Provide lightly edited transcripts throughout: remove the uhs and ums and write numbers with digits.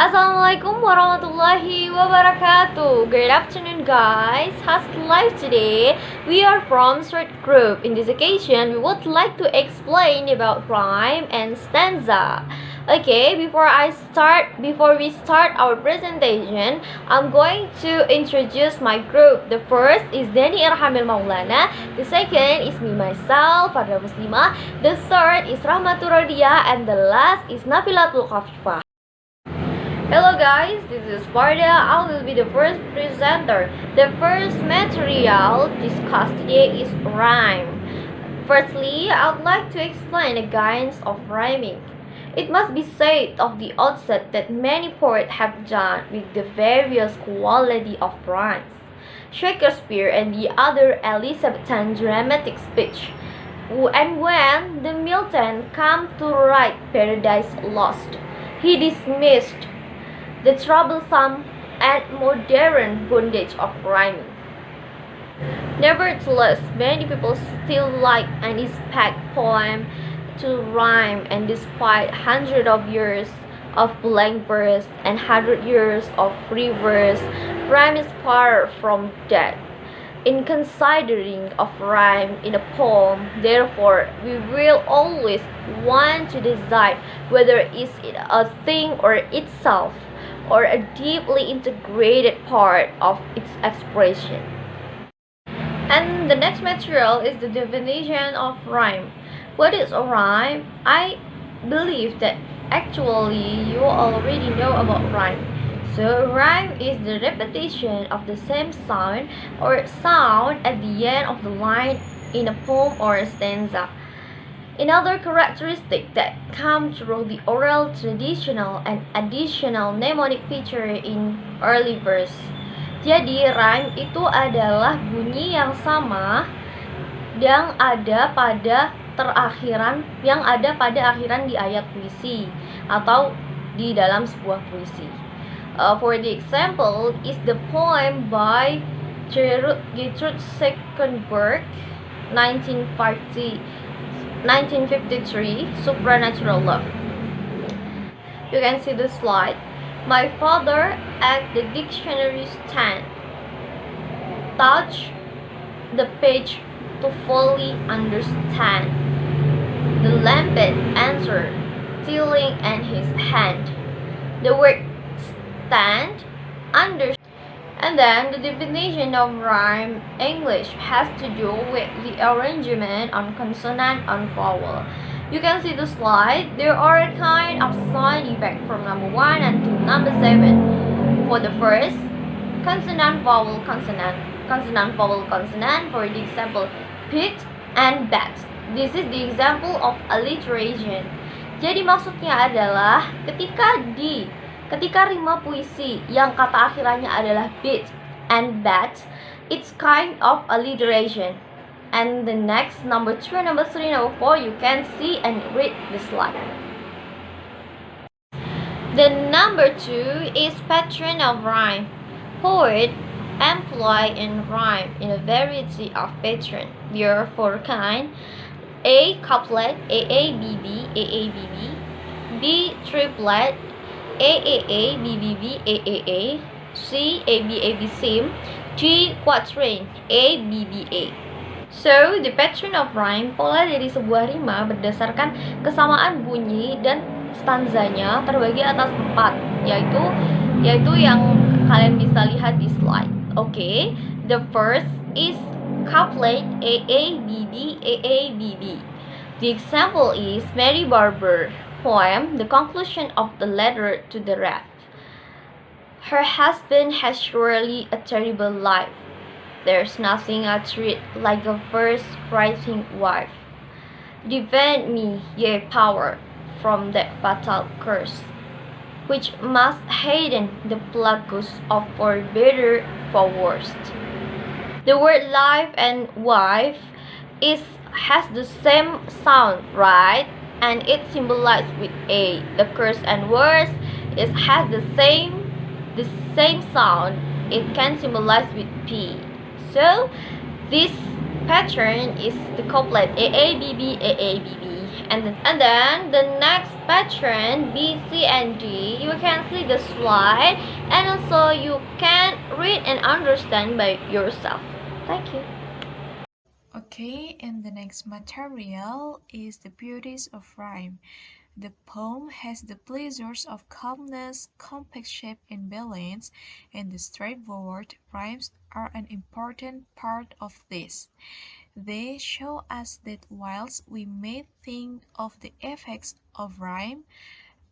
Assalamualaikum warahmatullahi wabarakatuh. Good afternoon, guys. How's life today? We are from Third Group. In this occasion, we would like to explain about rhyme and stanza. Okay, before we start our presentation, I'm going to introduce my group. The first is Dani Irhamil Maulana. The second is me myself, Fadra Muslimah. The third is Rahmatur Radia, and the last is Nabilatul Khafifah. Hello guys, this is Farda. I will be the first presenter. The first material discussed today is rhyme. Firstly, I would like to explain the kinds of rhyming. It must be said of the outset that many poets have done with the various quality of rhymes. Shakespeare and the other Elizabethan dramatic speech. And when the Milton came to write Paradise Lost, he dismissed the troublesome and modern bondage of rhyming. Nevertheless, many people still like and expect poems to rhyme, and despite hundreds of years of blank verse and 100 years of free verse, rhyme is far from dead. In considering of rhyme in a poem, therefore, we will always want to decide whether is it a thing or itself, or a deeply integrated part of its expression. And the next material is the definition of rhyme. What is a rhyme? I believe that actually you already know about rhyme. So rhyme is the repetition of the same sound or sound at the end of the line in a poem or a stanza. Another characteristic that come through the oral traditional and additional mnemonic feature in early verse. Jadi rhyme itu adalah bunyi yang sama yang ada pada akhiran di ayat puisi atau di dalam sebuah puisi. For the example is the poem by Gertrude Seckenberg 1953, Supernatural Love. You can see the slide. My father at the dictionary stand touch the page to fully understand. The lampet answered, stealing in his hand. The word stand, understand. And then the definition of rhyme English has to do with the arrangement on consonant and vowel. You can see the slide. There are a kind of sound effect from number 1 and to number 7. For the first, consonant vowel consonant, consonant vowel consonant. For the example, pit and bat. This is the example of alliteration. Jadi maksudnya adalah ketika rima puisi yang kata akhirannya adalah bit and bat, it's kind of alliteration. And the next, number 2, number 3, number 4, you can see and read the slide. The number 2 is pattern of rhyme. Poet employ in rhyme in a variety of pattern. There are 4 kinds: A couplet, AABB, AABB, B triplet, AAA, BBB, AAA, C ABAB sim, G quatrain, ABBA. So, the pattern of rhyme, pola dari sebuah rima berdasarkan kesamaan bunyi dan stanzanya terbagi atas 4, yaitu yang kalian bisa lihat di slide. Okay, the first is couplet AABB, AABB. The example is Mary Barber poem, the conclusion of the letter to the ref. Her husband has surely a terrible life. There's nothing I treat like a verse writing wife. Defend me, ye power, from that fatal curse, which must hasten the plagues of for better for worst. The word life and wife has the same sound, right? And it symbolized with A. The curse and worse has the same sound. It can symbolize with P. So this pattern is the couplet AABB, AABB, And then the next pattern, B, C, and D, you can see the slide, and also you can read and understand by yourself. Thank you. Okay, and the next material is the beauties of rhyme. The poem has the pleasures of calmness, compact shape, and balance, and the straightforward rhymes are an important part of this. They show us that whilst we may think of the effects of rhyme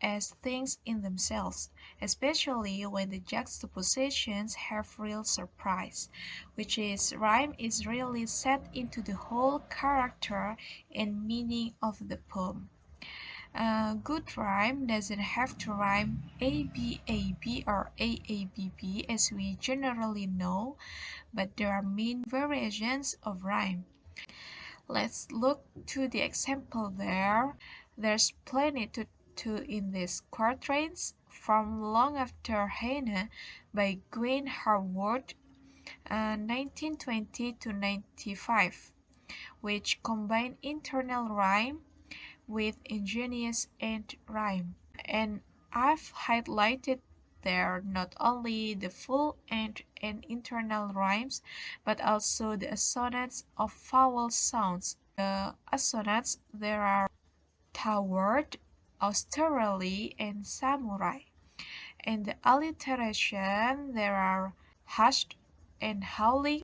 as things in themselves, especially when the juxtapositions have real surprise, which is rhyme is really set into the whole character and meaning of the poem. Good rhyme doesn't have to rhyme A-B-A-B or A-A-B-B as we generally know, but there are many variations of rhyme. Let's look to the example there. There's plenty to in these quatrains from Long After Hannah by Gwen Harwood, 1920 to 95, which combine internal rhyme with ingenious end rhyme. And I've highlighted there not only the full end and internal rhymes, but also the assonance of vowel sounds. The assonance there are toward, austerely, and samurai. And the alliteration there are hushed and howling,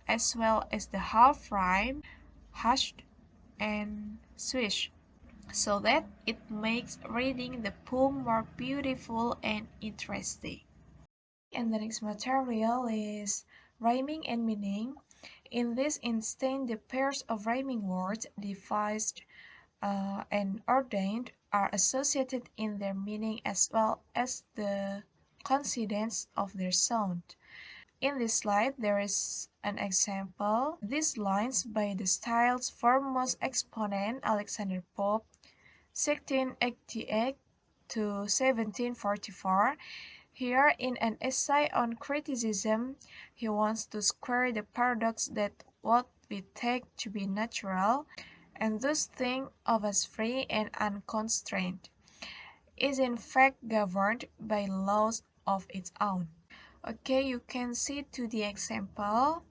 as well as the half rhyme hushed and swish, so that it makes reading the poem more beautiful and interesting. And the next material is rhyming and meaning. In this instance, the pairs of rhyming words devised and ordained are associated in their meaning as well as the coincidence of their sound. In this slide, there is an example. These lines by the style's foremost exponent, Alexander Pope, 1688 to 1744. Here, in an essay on criticism, he wants to square the paradox that what we take to be natural, and thus think of as free and unconstrained, is in fact governed by laws of its own. Okay, you can see to the example.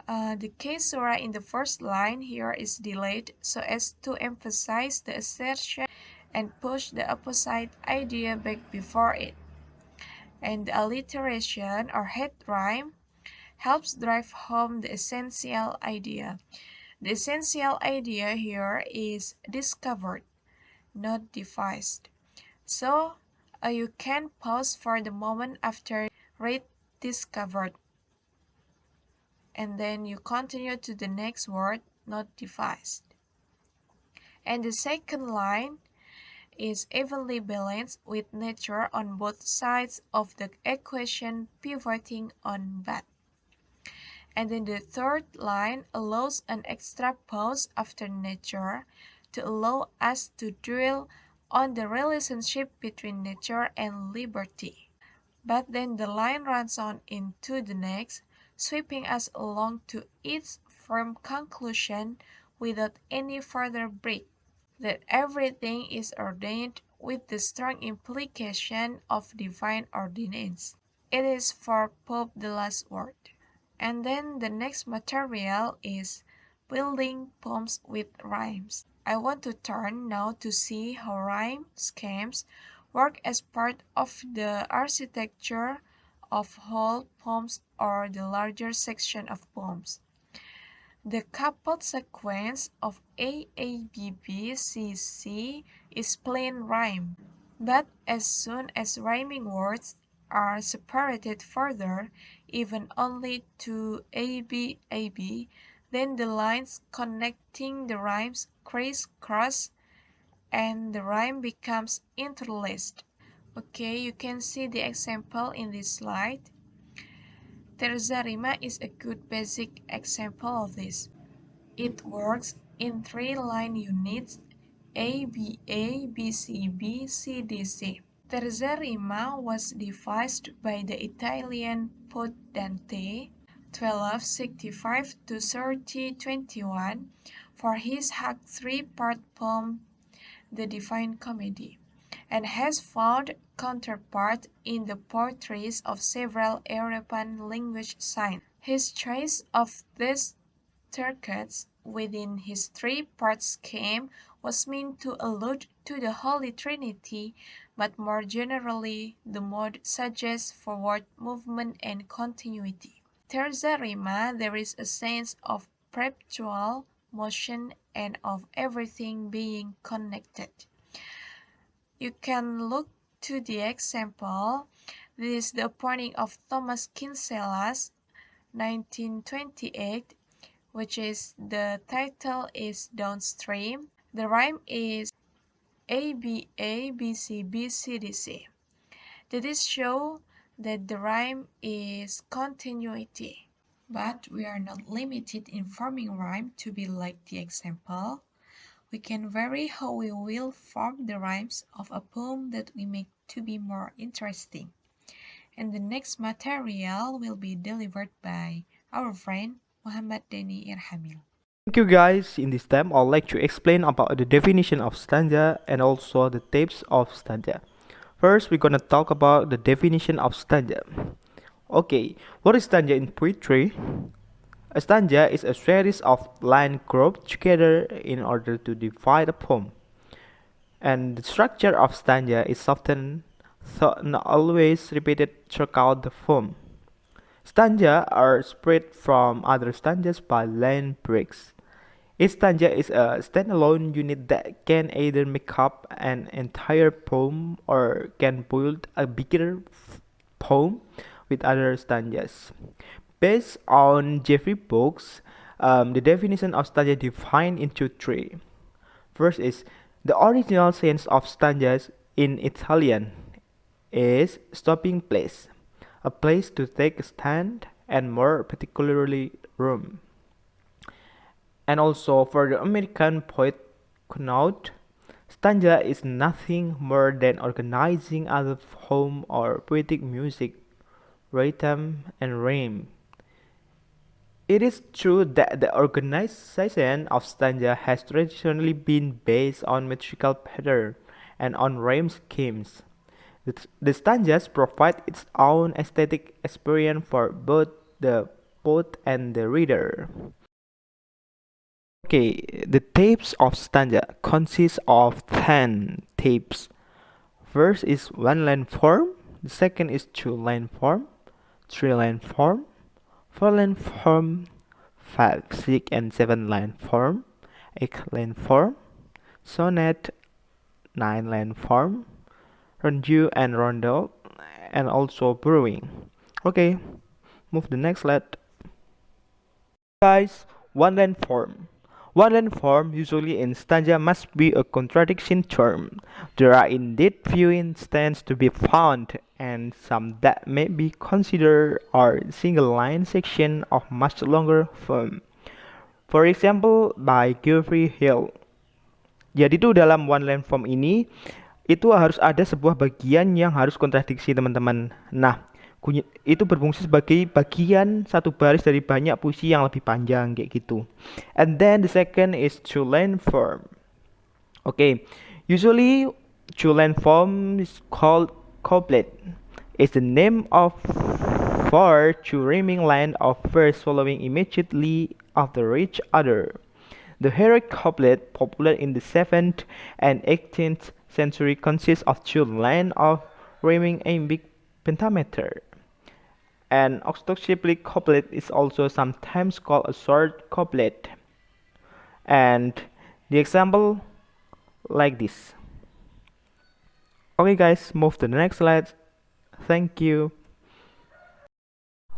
The caesura in the first line here is delayed so as to emphasize the assertion and push the opposite idea back before it. And the alliteration or head rhyme helps drive home the essential idea. The essential idea here is discovered, not devised. So you can pause for the moment after read discovered, and then you continue to the next word, not devised. And the second line is evenly balanced with nature on both sides of the equation, pivoting on but. And then the third line allows an extra pause after nature to allow us to dwell on the relationship between nature and liberty. But then the line runs on into the next, sweeping us along to its firm conclusion without any further break, that everything is ordained with the strong implication of divine ordinance. It is for Pope the last word. And then the next material is building poems with rhymes. I want to turn now to see how rhyme schemes work as part of the architecture of whole poems or the larger section of poems. The coupled sequence of A A B B C C is plain rhyme, but as soon as rhyming words are separated further, even only to A B A B, then the lines connecting the rhymes crisscross and the rhyme becomes interlaced. Okay, you can see the example in this slide. Terza rima is a good basic example of this. It works in three line units A, B, A, B, C, B, C, D, C. Terza rima was devised by the Italian poet Dante, 1265 to 3021, for his hack three-part poem, The Divine Comedy, and has found counterpart in the poetries of several European language signs. His choice of these tercets within his three-part scheme was meant to allude to the Holy Trinity, but more generally the mode suggests forward movement and continuity. Terza rima, there is a sense of perpetual motion and of everything being connected. You can look to the example. This is the pointing of Thomas Kinsella's 1928, which is the title is Downstream. The rhyme is A B A B C B C D C. Did this show that the rhyme is continuity? But we are not limited in forming rhyme to be like the example. We can vary how we will form the rhymes of a poem that we make to be more interesting. And the next material will be delivered by our friend Muhammad Deni Irhamil. Thank you guys. In this time, I'd like to explain about the definition of stanza and also the types of stanza. First, we're gonna talk about the definition of stanza. Okay, what is stanza in poetry? A stanza is a series of lines grouped together in order to divide a poem. And the structure of stanza is often, though not always, repeated throughout the poem. Stanza are spread from other stanzas by line breaks. Each stanza is a standalone unit that can either make up an entire poem or can build a bigger poem with other stanzas. Based on Jeffrey books, the definition of stanza defined into three. First is the original sense of stanzas in Italian is stopping place, a place to take a stand, and more particularly room. And also for the American poet Connaught, stanza is nothing more than organizing other poem or poetic music, rhythm, and rhyme. It is true that the organization of stanza has traditionally been based on metrical pattern and on rhyme schemes. The stanzas provide its own aesthetic experience for both the poet and the reader. Okay, the types of stanza consist of 10 types. First is one line form, the second is two line form, three line form, four line form, 5, 6, and 7 line form, 8 line form, sonnet, 9 line form, rondeau and rondo, and also brewing. Okay, move the next slide. Guys, one line form. One line form, usually in stanza, must be a contradiction term. There are indeed few instances to be found, and some that may be considered are single line section of much longer form. For example, by Geoffrey Hill. Jadi tuh dalam one line form ini itu harus ada sebuah bagian yang harus kontradiksi teman-teman. Nah, itu berfungsi sebagai bagian satu baris dari banyak puisi yang lebih panjang kayak gitu. And then the second is two line form. Okay, usually two line form is called couplet. It's the name of for two rhyming line of verse following immediately after each other. The heroic couplet, popular in the 7th and 18th century, consists of two lines of rhyming iambic pentameter. An octosyllabic couplet is also sometimes called a short couplet. And the example like this. Okay guys, move to the next slide. Thank you.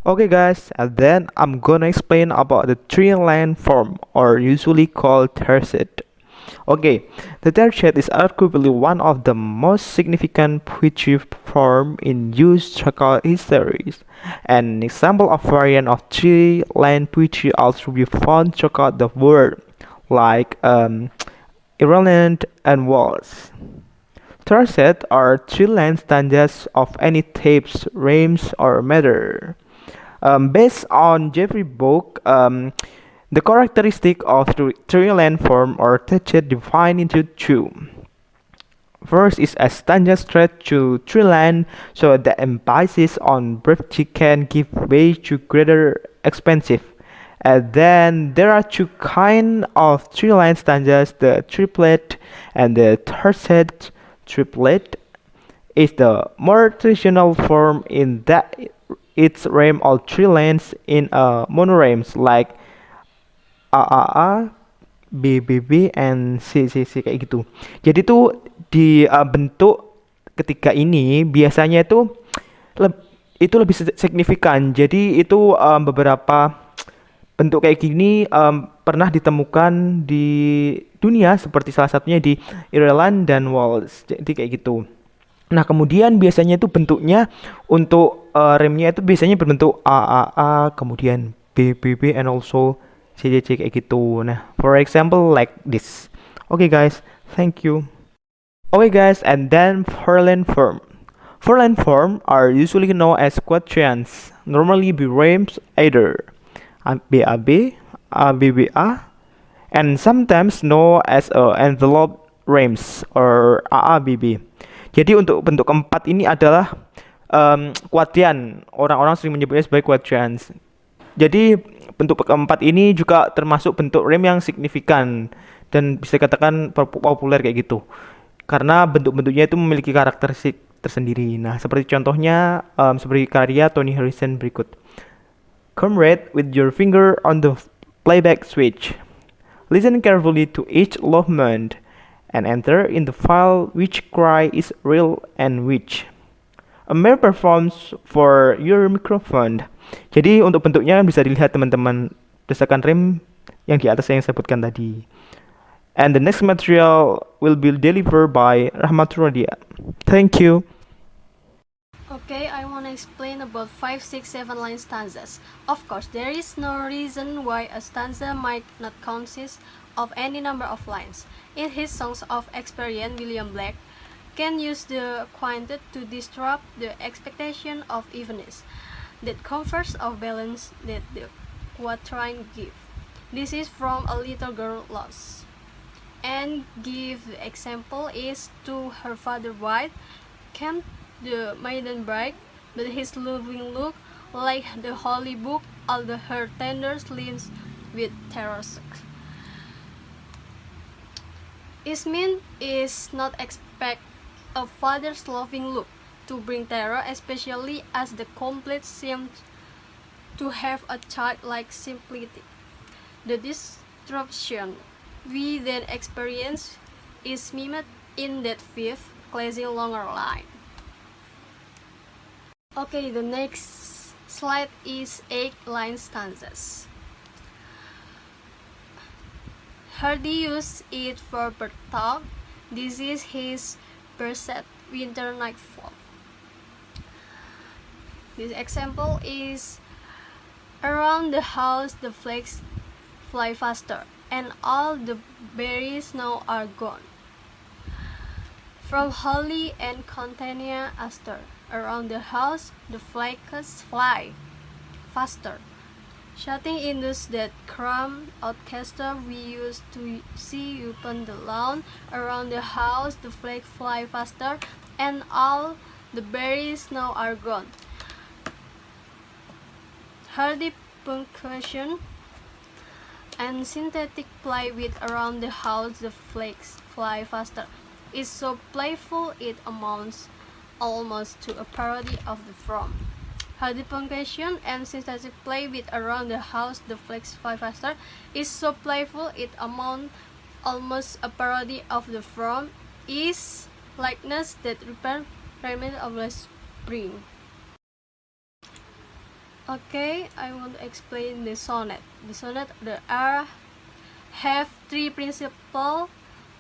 Okay guys, and then I'm gonna explain about the three line form, or usually called tercet. Okay, the tercet is arguably one of the most significant poetry form in use throughout history. An example of variant of three-line poetry also be found throughout the world, like Ireland and Wales. Tercet are three-line stanzas of any types, rhymes, or meter. Based on Jeffrey book, The characteristic of three-line form or touched defined into two. First is a stanza stretch to three line, so the emphasis on brevity can give way to greater expansive. And then there are two kind of three line stanzas, the triplet and the tercet. Triplet is the more traditional form in that its rhyme all three lines in a monorames like AAA, BBB, and CCC kayak gitu. Jadi tuh di bentuk ketiga ini biasanya itu lebih signifikan. Jadi itu beberapa bentuk kayak gini pernah ditemukan di dunia seperti salah satunya di Ireland dan Wales. Jadi kayak gitu. Nah, kemudian biasanya itu bentuknya untuk remnya itu biasanya berbentuk AAA, kemudian BBB and also CCC kayak gitu. Nah, for example like this. Okay guys, thank you. Okay guys, and then four-line form. Four-line form are usually known as quatrains, normally be rhymes either BAB, ABBA, and sometimes known as envelope rhymes or AABB. Jadi untuk bentuk keempat ini adalah quatrain. Orang-orang sering menyebutnya sebagai quatrains. Jadi bentuk keempat ini juga termasuk bentuk rhyme yang signifikan dan bisa dikatakan populer kayak gitu. Karena bentuk-bentuknya itu memiliki karakteristik tersendiri. Nah, seperti contohnya seperti karya Tony Harrison berikut. Comrade, with your finger on the playback switch. Listen carefully to each movement and enter in the file which cry is real and which. A mere performs for your microphone. Jadi untuk bentuknya bisa dilihat teman-teman desakan rem yang di atas yang saya sebutkan tadi. And the next material will be delivered by Rahmatul Radia. Thank you. Okay, I want to explain about 5, 6, 7 line stanzas. Of course, there is no reason why a stanza might not consist of any number of lines. In his Songs of Experience, William Blake can use the quintet to disrupt the expectation of evenness, that comforts of balance that the quatrain give. This is from A Little Girl Lost. And give the example is to her father white, came the maiden bride, but his loving look like the holy book, all the her tender limbs with terror struck. Ismin is not expect a father's loving look to bring terror, especially as the complete seems to have a childlike simplicity. The disruption we then experience is mimed in that fifth, classing longer line. Okay, the next slide is 8-line stanzas. Hardy used it for bird talk. This is his Berset Winter Nightfall. This example is around the house the flakes fly faster, and all the berries now are gone. From holly and contenia aster, around the house the flakes fly faster. Shutting in those that cram orchestra we used to see upon the lawn, around the house the flakes fly faster, and all the berries now are gone. Hardy punctuation and synthetic play with around the house the flakes fly faster is so playful it amounts almost to a parody of the from. Hardy punctuation and synthetic play with around the house the flakes fly faster is so playful it amounts almost a parody of the from is likeness that remnant of the spring. Okay, I want to explain the sonnet. The sonnet have three principles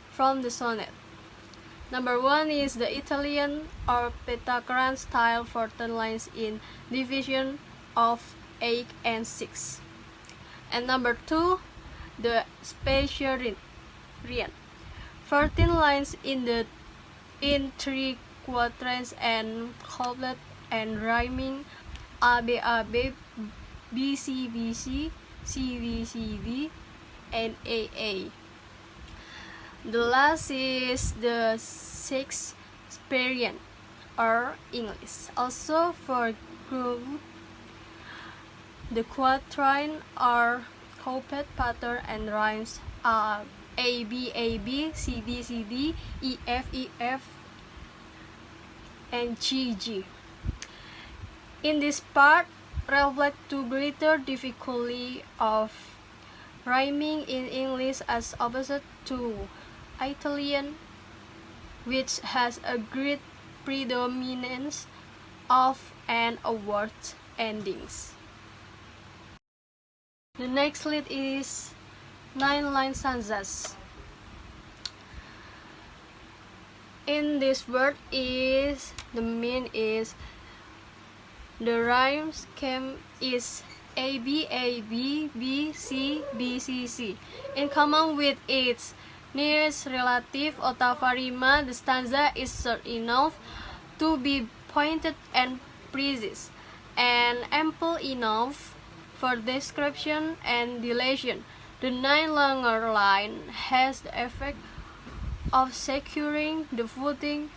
from the sonnet. Number 1 is the Italian or Pythagorean style for 10 lines in division of 8 and 6. And number 2, the Spatial 14 lines in 3 quatrains and couplet and rhyming ABAB, BC, CD, and AA. The last is the Shakespearean or English. Also for group, the quatrain are couplet pattern and rhymes are A B, CD, EF, and GG. In this part, reflect to greater difficulty of rhyming in English as opposite to Italian, which has a great predominance of and award endings. The next lead is 9-line stanzas. In this word is the mean is the rhyme scheme is A B C. In common with its nearest relative ottava rima, the stanza is short enough to be pointed and precise, and ample enough for description and deletion. The 9 longer line has the effect of securing the footing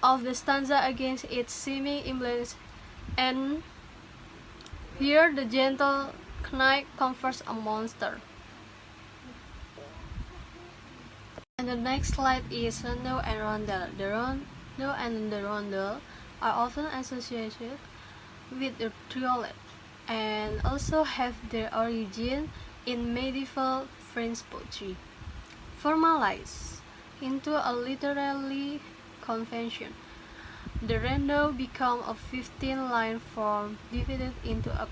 of the stanza against its seeming imbalance, and here the gentle knight confers a monster. And the next slide is rondo and rondel. The rondo and the rondel are often associated with the triolet and also have their origin in medieval French poetry, formalized into a literary convention. The rondo became a 15-line form divided into a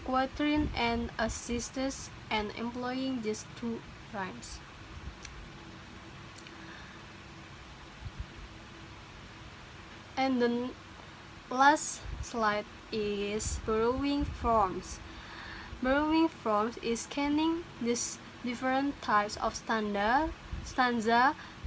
quatrain and a sestet, and employing just 2 rhymes. And the last slide is borrowing forms. Borrowing forms is scanning these different types of stanza,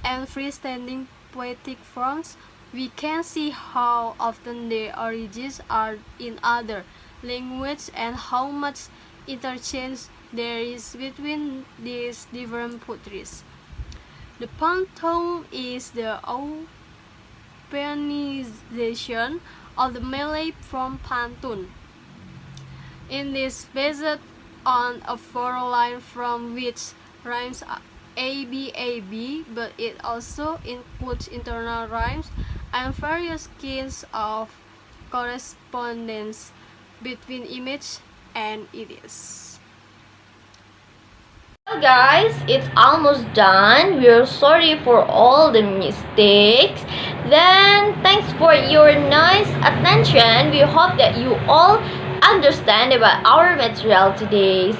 and freestanding poetic forms. We can see how often their origins are in other languages and how much interchange there is between these different poetries. The pantone is the Europeanization of the Malay form pantun. In this, based on a 4-line from which rhymes A B, but it also includes internal rhymes and various kinds of correspondence between image and ideas. Well guys, it's almost done. We're sorry for all the mistakes. Then thanks for your nice attention. We hope that you all understand about our material today. See